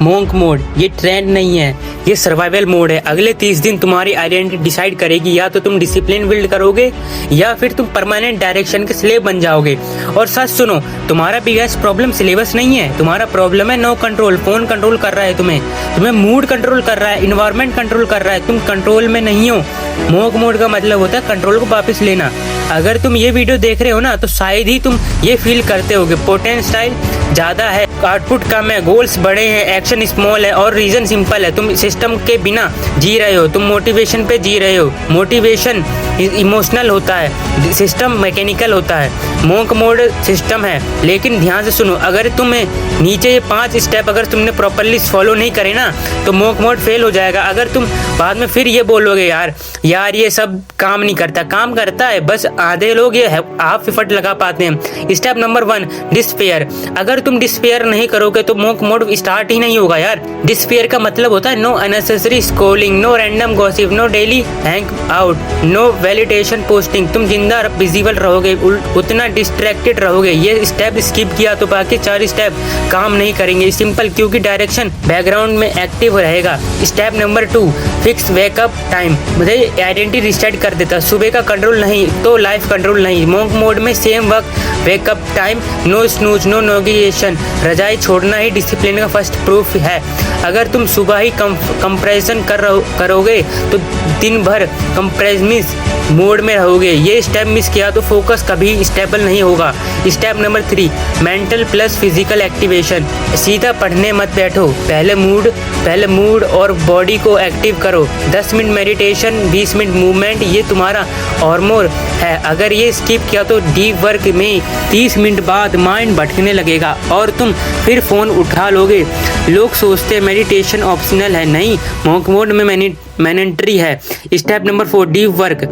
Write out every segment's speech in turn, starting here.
Monk mode ये trend नहीं है, ये सर्वाइवल मोड है। अगले 30 दिन तुम्हारी आइडेंटिटी डिसाइड करेगी, या तो तुम डिसिप्लिन बिल्ड करोगे या फिर तुम परमानेंट डायरेक्शन के स्लेव बन जाओगे। और सच सुनो, तुम्हारा बिगेस्ट प्रॉब्लम सिलेबस नहीं है, तुम्हारा प्रॉब्लम है नो कंट्रोल। फोन कंट्रोल कर रहा है तुम्हें मूड कंट्रोल कर रहा है, इन्वायरमेंट कंट्रोल कर रहा है, तुम कंट्रोल में नहीं हो। मोंक मोड का मतलब होता है कंट्रोल को वापस लेना। अगर तुम ये वीडियो देख रहे हो ना, तो शायद ही तुम ये फील करते होगे पोटेंशियल ज़्यादा है, आउटपुट कम है, गोल्स बड़े हैं, एक्शन स्मॉल है, और रीज़न सिंपल है, तुम सिस्टम के बिना जी रहे हो, तुम मोटिवेशन पे जी रहे हो। मोटिवेशन इमोशनल होता है, सिस्टम मैकेनिकल होता है। मोंक मोड सिस्टम है, लेकिन ध्यान से सुनो, अगर तुम्हें नीचे ये 5 स्टेप अगर तुमने प्रॉपरली फॉलो नहीं करे ना, तो मोंक मोड फेल हो जाएगा। अगर तुम बाद में फिर ये बोलोगे यार ये सब काम नहीं करता, काम करता है, बस आधे लोग ये हाफ एफर्ट लगा पाते हैं। Step number 1, despair. अगर तुम डिस्पेयर नहीं करोगे तो मोंक मोड स्टार्ट ही नहीं होगा यार। डिस्पेयर का मतलब होता है no unnecessary scrolling, no random gossip, no daily hang out, no validation posting. तुम जिंदा विजिबल रहोगे, उतना डिस्ट्रैक्टेड रहोगे। ये स्टेप स्किप किया तो बाकी 4 स्टेप काम नहीं करेंगे। सिंपल, क्योंकि डायरेक्शन बैकग्राउंड में एक्टिव रहेगा। Step number 2, fix wake up time. मुझे आइडेंटिटी रिसेट कर देता, सुबह का कंट्रोल नहीं तो लाइफ कंट्रोल नहीं। मोंक मोड में सेम वक्त, wake up time, no snooze, no notification. रजाई छोड़ना ही डिसिप्लिन का फर्स्ट प्रूफ है। अगर तुम सुबह ही कंप्रेशन करोगे तो दिन भर कंप्रेस मोड में रहोगे। ये स्टेप मिस किया तो फोकस कभी स्टेबल नहीं होगा। Step number 3, mental plus physical activation. सीधा पढ़ने मत बैठो, पहले मूड और बॉडी को एक्टिव करो। 10 मिनट मेडिटेशन, 20 मिनट मूवमेंट, ये तुम्हारा हार्मोन है। अगर ये स्किप किया तो डीप वर्क में 30 मिनट बाद माइंड भटकने लगेगा और तुम फिर फोन उठा लोगे। लोग सोचते हैं मेडिटेशन ऑप्शनल है, नहीं, मोंक मोड में मैंडेटरी है। Step number 4, deep work.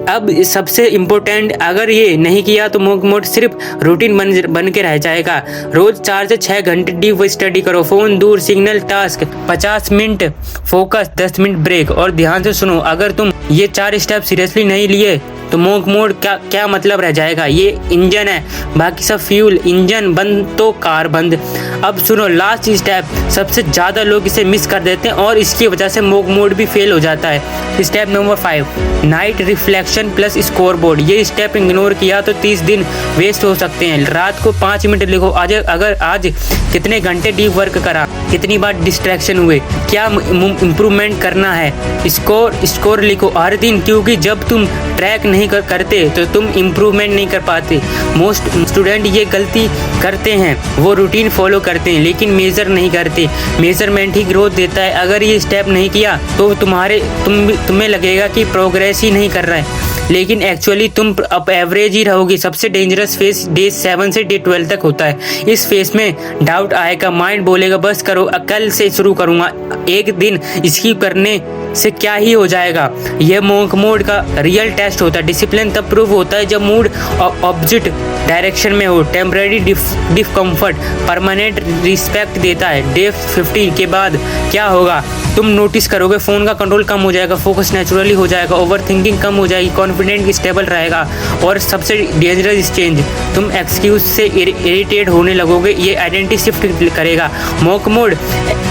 अब सबसे इम्पोर्टेंट, अगर ये नहीं किया तो मोंक मोड सिर्फ रूटीन बन के रह जाएगा। रोज 4 से 6 घंटे डीप स्टडी करो, फोन दूर, signal task, 50 minute focus, 10 minute break. और ध्यान से सुनो, अगर तुम ये 4 स्टेप सीरियसली नहीं लिए तो मोंक मोड क्या मतलब रह जाएगा। ये इंजन है, बाकी सब फ्यूल। इंजन बंद तो कार बंद। अब सुनो, लास्ट स्टेप, सबसे ज़्यादा लोग इसे मिस कर देते हैं और इसकी वजह से मोंक मोड भी फेल हो जाता है। Step number 5, night reflection plus score board. ये स्टेप इग्नोर किया तो 30 दिन वेस्ट हो सकते हैं। रात को 5 मिनट लिखो, आज कितने घंटे डीप वर्क करा, कितनी बार डिस्ट्रैक्शन हुए, क्या इम्प्रूवमेंट करना है। स्कोर लिखो हर दिन, क्योंकि जब तुम ट्रैक नहीं करते तो तुम इम्प्रूवमेंट नहीं कर पाते। मोस्ट स्टूडेंट ये गलती करते हैं, वो रूटीन फॉलो करते हैं लेकिन मेजर नहीं करते। मेजरमेंट ही ग्रोथ देता है। अगर ये स्टेप नहीं किया तो तुम्हें लगेगा कि प्रोग्रेस ही नहीं कर रहा है, लेकिन एक्चुअली तुम अब एवरेज ही रहोगी। सबसे डेंजरस फेज डे 7 से डे 12 तक होता है। इस फेज में डाउट आएगा, माइंड बोलेगा बस करो, कल से शुरू करूँगा, एक दिन स्किप करने से क्या ही हो जाएगा। यह मोंक मोड का रियल टेस्ट होता है। डिसिप्लिन तब प्रूव होता है जब मूड ऑपोजिट डायरेक्शन में हो। टेम्परेरी डिस्कम्फर्ट परमानेंट रिस्पेक्ट देता है। डे 50 के बाद क्या होगा, तुम नोटिस करोगे फोन का कंट्रोल कम हो जाएगा, फोकस नेचुरली हो जाएगा, ओवर थिंकिंग कम हो जाएगी, कॉन्फिडेंट स्टेबल रहेगा। और सबसे डेंजरस चेंज, तुम एक्सक्यूज से इरिटेट होने लगोगे। ये आइडेंटिटी शिफ्ट करेगा। मोंक मोड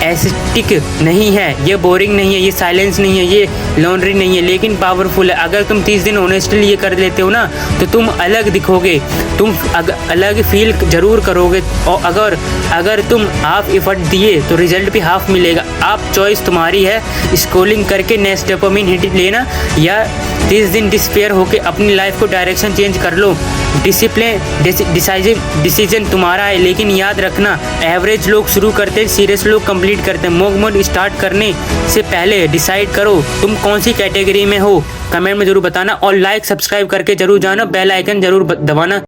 एस्थेटिक नहीं है, ये बोरिंग नहीं है, ये साइलेंस नहीं है, ये लॉन्ड्री नहीं है, लेकिन पावरफुल है। अगर तुम 30 दिन ऑनेस्टली ये कर लेते हो ना, तो तुम अलग दिखोगे, तुम अलग फील जरूर करोगे। और अगर तुम हाफ एफर्ट दिए तो रिजल्ट भी हाफ मिलेगा। आप चॉइस तुम्हारी है, स्क्रॉलिंग करके नेक्स्ट डोपामिन हिट लेना या 30 दिन डिस्पेयर होके अपनी लाइफ को डायरेक्शन चेंज कर लो। डिसीजन तुम्हारा है, लेकिन याद रखना, एवरेज लोग शुरू करते हैं, सीरियस लोग कंप्लीट करते हैं। मोंक मोड स्टार्ट करने से पहले डिसाइड करो तुम कौन सी कैटेगरी में हो। कमेंट में जरूर बताना और लाइक सब्सक्राइब करके जरूर जाना, बेल आइकन जरूर दबाना।